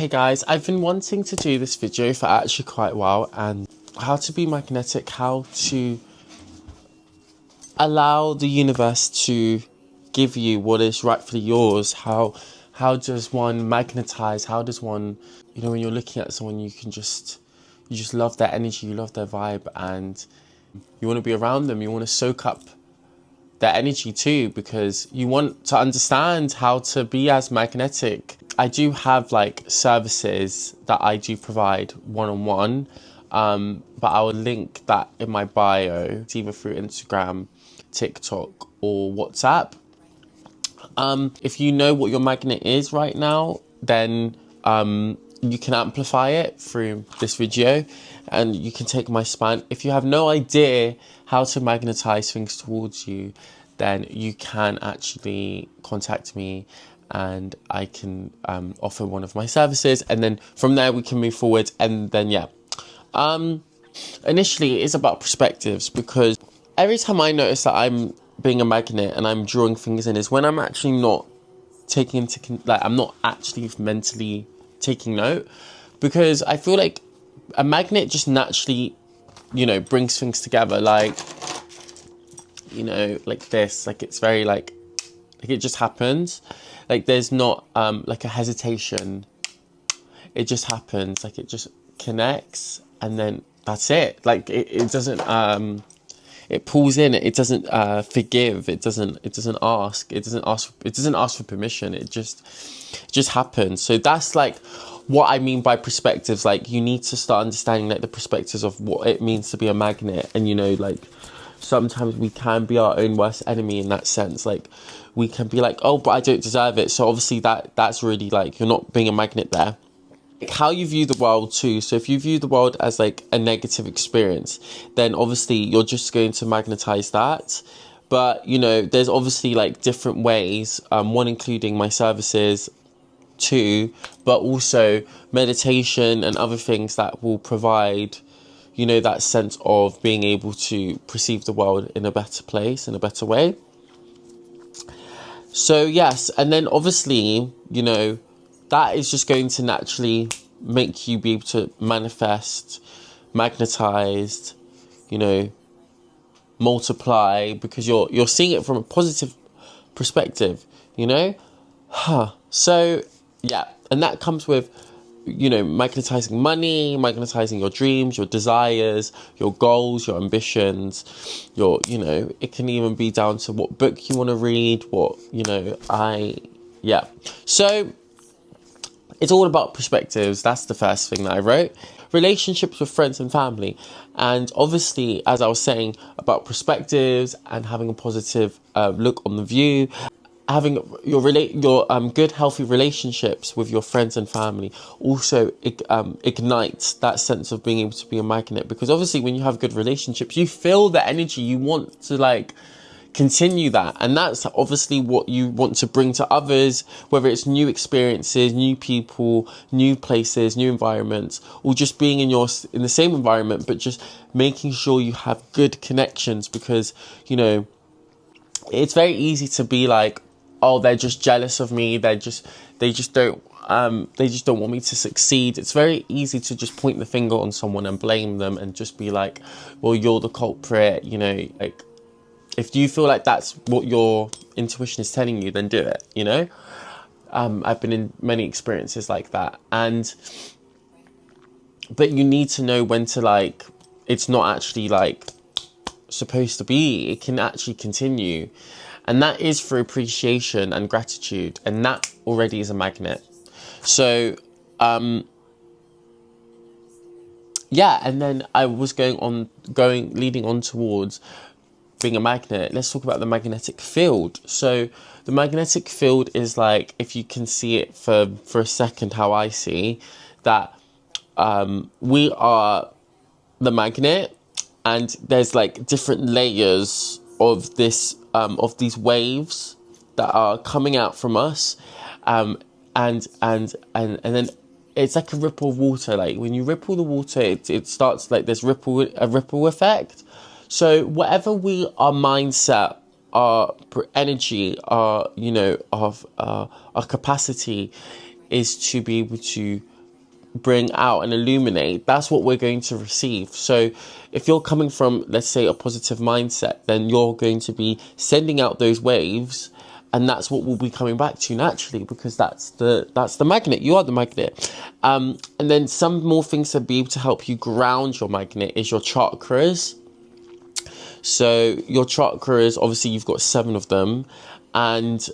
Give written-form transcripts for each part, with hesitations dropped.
Hey guys, I've been wanting to do this video for actually quite a while, and how to be magnetic, how to allow the universe to give you what is rightfully yours. How does one magnetize? How does one, when you're looking at someone, you just love their energy, you love their vibe, and you want to be around them, you want to soak up their energy too, because you want to understand how to be as magnetic. I do have like services that I do provide one-on-one, but I will link that in my bio. It's either through Instagram, TikTok or WhatsApp. If you know what your magnet is right now, then you can amplify it through this video and you can take my span. If you have no idea how to magnetize things towards you, then you can actually contact me and I can offer one of my services, and then from there we can move forward. And then initially it's about perspectives, because every time I notice that I'm being a magnet and I'm drawing things in is when I'm actually not taking into, I'm not actually mentally taking note, because I feel like a magnet just naturally, brings things together, like this, like it's very like it just happens, like there's not like a hesitation, it just happens, like it just connects and then that's it. Like it doesn't it pulls in, it doesn't forgive, it doesn't ask for permission, it just happens. So that's like what I mean by perspectives. Like you need to start understanding like the perspectives of what it means to be a magnet. And like sometimes we can be our own worst enemy in that sense. Like we can be like, oh, but I don't deserve it. So obviously that's really like, you're not being a magnet there. How you view the world too. So if you view the world as like a negative experience, then obviously you're just going to magnetize that. But there's obviously like different ways, one including my services too, but also meditation and other things that will provide that sense of being able to perceive the world in a better place, in a better way. So yes, and then obviously that is just going to naturally make you be able to manifest, magnetize, multiply, because you're seeing it from a positive perspective, So yeah, and that comes with magnetizing money, magnetizing your dreams, your desires, your goals, your ambitions, it can even be down to what book you want to read, So it's all about perspectives. That's the first thing that I wrote. Relationships with friends and family. And obviously, as I was saying about perspectives and having a positive look on the view, having your good, healthy relationships with your friends and family also ignites that sense of being able to be a magnet. Because obviously when you have good relationships, you feel the energy, you want to like continue that, and that's obviously what you want to bring to others, whether it's new experiences, new people, new places, new environments, or just being in the same environment, but just making sure you have good connections. Because it's very easy to be like, oh, they're just jealous of me, they just don't want me to succeed. It's very easy to just point the finger on someone and blame them and just be like, well, you're the culprit, like if you feel like that's what your intuition is telling you, then do it, I've been in many experiences like that, but you need to know when to like, it's not actually like supposed to be, it can actually continue. And that is for appreciation and gratitude. And that already is a magnet. So, and then I was leading on towards being a magnet. Let's talk about the magnetic field. So the magnetic field is like, if you can see it for a second, how I see that, we are the magnet, and there's like different layers of this, of these waves that are coming out from us, and then it's like a ripple of water. Like when you ripple the water, it starts like this a ripple effect. So whatever our mindset, our energy, our our capacity, is to be able to bring out and illuminate, that's what we're going to receive. So if you're coming from, let's say, a positive mindset, then you're going to be sending out those waves, and that's what we'll be coming back to naturally, because that's the magnet. You are the magnet. And then some more things to be able to help you ground your magnet is your chakras. So your chakras, obviously you've got 7 of them, and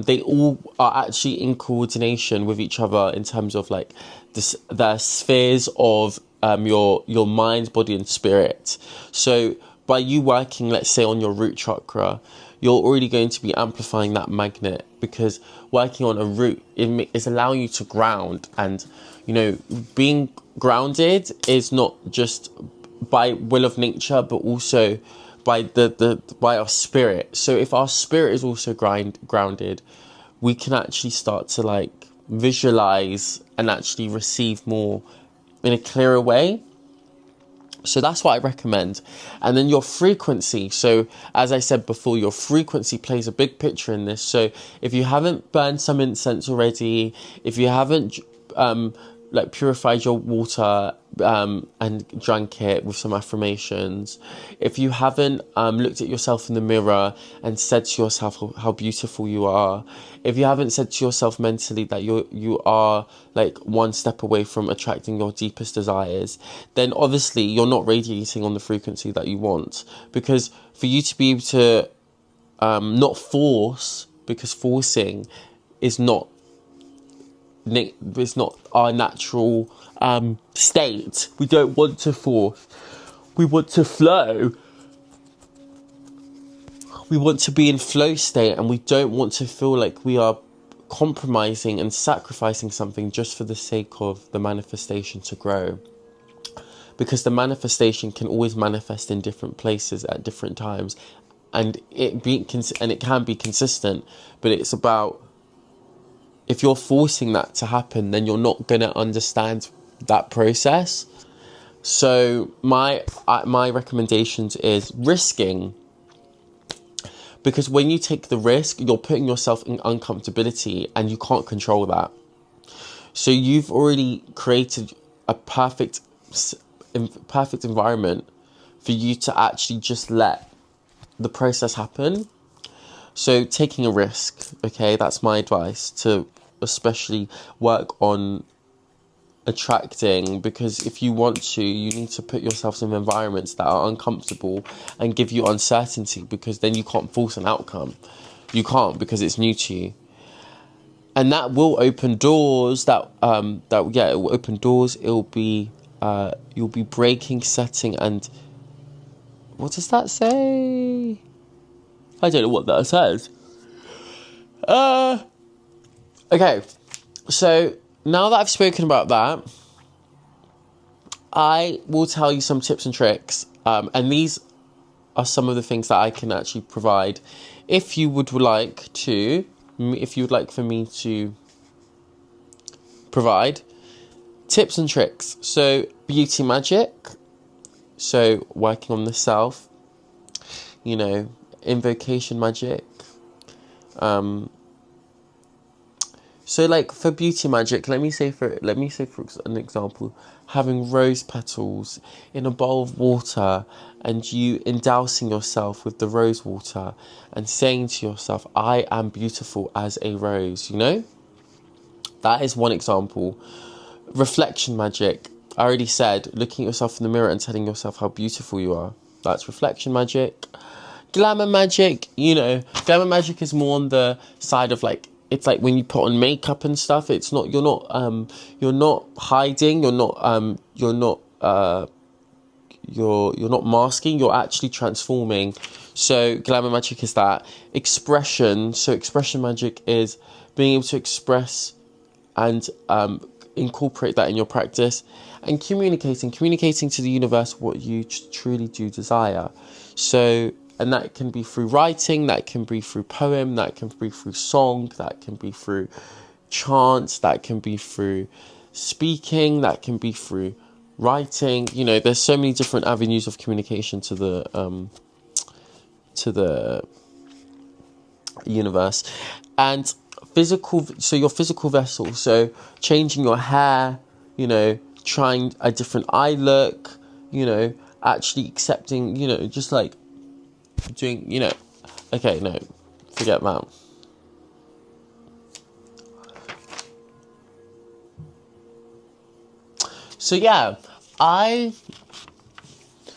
they all are actually in coordination with each other in terms of like the spheres of your mind, body and spirit. So by you working, let's say, on your root chakra, you're already going to be amplifying that magnet, because working on a root is allowing you to ground. And, you know, being grounded is not just by will of nature, but also by by our spirit. So if our spirit is also grounded, we can actually start to like visualize and actually receive more in a clearer way. So that's what I recommend. And then your frequency. So as I said before, your frequency plays a big picture in this. So if you haven't burned some incense already, if you haven't like purified your water and drank it with some affirmations, if you haven't looked at yourself in the mirror and said to yourself how beautiful you are, if you haven't said to yourself mentally that you are like one step away from attracting your deepest desires, then obviously you're not radiating on the frequency that you want. Because for you to be able to not force, because forcing is not our natural state. We don't want to force. We want to flow. We want to be in flow state, and we don't want to feel like we are compromising and sacrificing something just for the sake of the manifestation to grow. Because the manifestation can always manifest in different places at different times, and it can be consistent, but it's about, if you're forcing that to happen, then you're not going to understand that process. So my recommendations is risking. Because when you take the risk, you're putting yourself in uncomfortability, and you can't control that. So you've already created a perfect environment for you to actually just let the process happen. So taking a risk, okay, that's my advice, to especially work on attracting, because if you want to, you need to put yourself in environments that are uncomfortable and give you uncertainty, because then you can't force an outcome. You can't, because it's new to you. And that will open doors, it will open doors. It'll be, you'll be breaking, setting, and what does that say? I don't know what that says. Okay, so now that I've spoken about that, I will tell you some tips and tricks, and these are some of the things that I can actually provide. If you would like for me to provide tips and tricks, so beauty magic, so working on the self, you know, invocation magic. So like for beauty magic, let me say for an example, having rose petals in a bowl of water, and you endousing yourself with the rose water and saying to yourself, I am beautiful as a rose, you know? That is one example. Reflection magic, I already said, looking at yourself in the mirror and telling yourself how beautiful you are. That's reflection magic. Glamour magic, you know, glamour magic is more on the side of like, it's like when you put on makeup and stuff. It's not, you're not hiding, you're not masking, you're actually transforming. So glamour magic is that. Expression, so expression magic is being able to express and incorporate that in your practice. And communicating to the universe what you truly do desire. So, and that can be through writing, that can be through poem, that can be through song, that can be through chant, that can be through speaking, that can be through writing. You know, there's so many different avenues of communication to the universe. And so your physical vessel, so changing your hair, you know, trying a different eye look, you know, actually accepting, you know, just like doing, you know, okay, no, forget that. So yeah,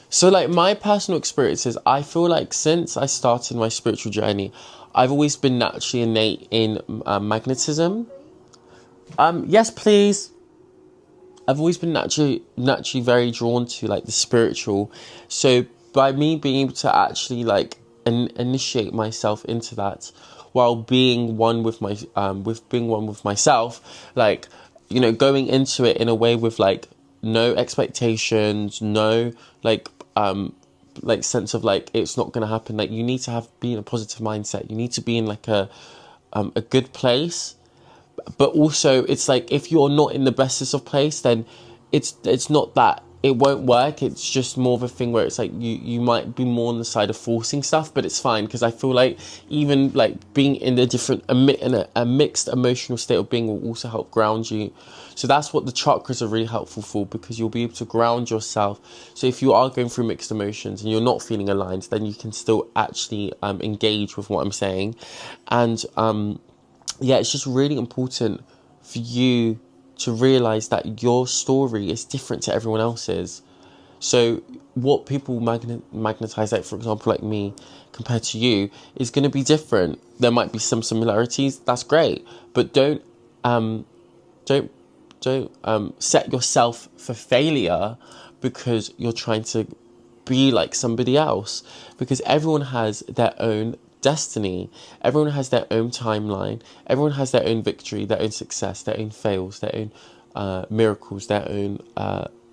so like my personal experiences, I feel like since I started my spiritual journey, I've always been naturally innate in magnetism. Yes, please. I've always been naturally very drawn to like the spiritual. So by me being able to actually like initiate myself into that, while being one with myself, like, you know, going into it in a way with like no expectations, no like sense of like it's not gonna happen. Like, you need to be in a positive mindset. You need to be in like a good place. But also, it's like, if you're not in the bestest of place, then it's not that it won't work. It's just more of a thing where it's like you might be more on the side of forcing stuff, but it's fine, because I feel like even like being in a mixed emotional state of being will also help ground you. So that's what the chakras are really helpful for, because you'll be able to ground yourself. So if you are going through mixed emotions and you're not feeling aligned, then you can still actually engage with what I'm saying. And yeah, it's just really important for you to realize that your story is different to everyone else's. So what people magnetize, like for example, like me, compared to you, is going to be different. There might be some similarities. That's great, but don't set yourself for failure because you're trying to be like somebody else, because everyone has their own destiny. Everyone has their own timeline. Everyone has their own victory, their own success, their own fails, their own miracles, their own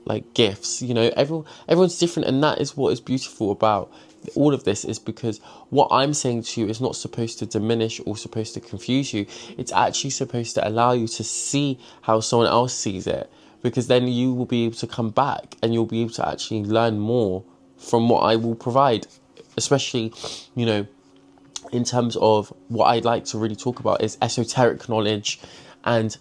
like gifts. You know, everyone's different, and that is what is beautiful about all of this, is because what I'm saying to you is not supposed to diminish or supposed to confuse you. It's actually supposed to allow you to see how someone else sees it, because then you will be able to come back and you'll be able to actually learn more from what I will provide, especially, you know, in terms of what I'd like to really talk about is esoteric knowledge and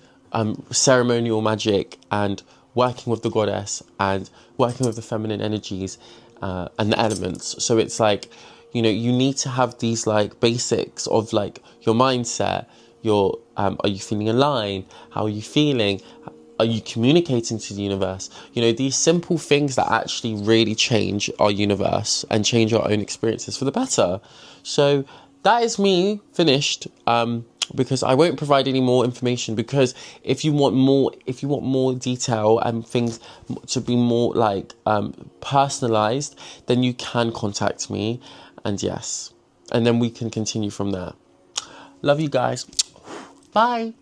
ceremonial magic and working with the goddess and working with the feminine energies and the elements. So it's like, you know, you need to have these like basics of like your mindset, your are you feeling aligned? How are you feeling? Are you communicating to the universe? You know, these simple things that actually really change our universe and change our own experiences for the better. So that is me finished, because I won't provide any more information, because if you want more detail and things to be more like personalized, then you can contact me, and yes, and then we can continue from there. Love you guys. Bye.